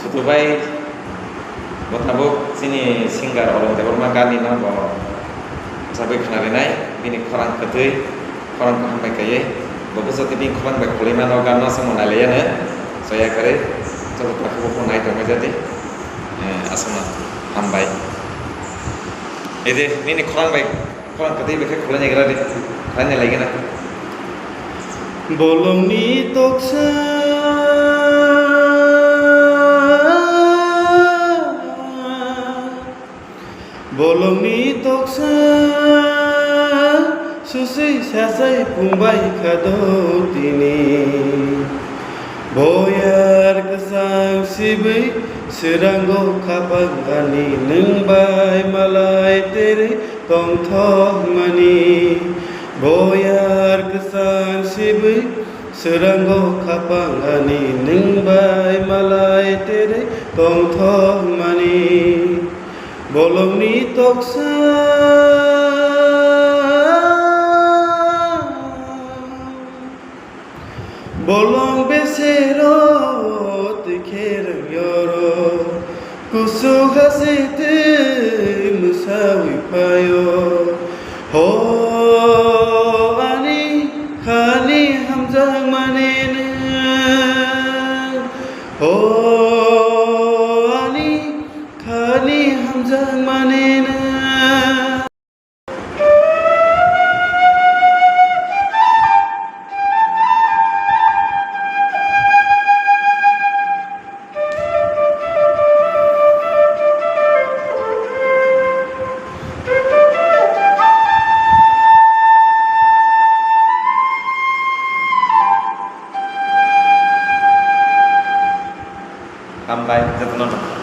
Sutubai botabok sini singer olong deborma gani na bo sabai khnarinai bini khorang ketui khorang hambai kaye bo bosoti bin khorang bai khulima no ganna samona leyana soya kare coba takku ko nai to majati asuna hambai ede bini khorang ketui bekhe khulanya gerade khanya lagi na bolongni toksa bolongni toksa susui sasai pumbai khado tini boyar kesang sibai seranggo kapangani nengbai malai tere tong thok mani boyar kesang sibai seranggo kapangani nengbai malai tere tong thok mani bolongni toksa bolong besero tikher yoro kusu hasite musawi payo ho ani khani hamjang manene ho ani khani hamjang manene hambai jatno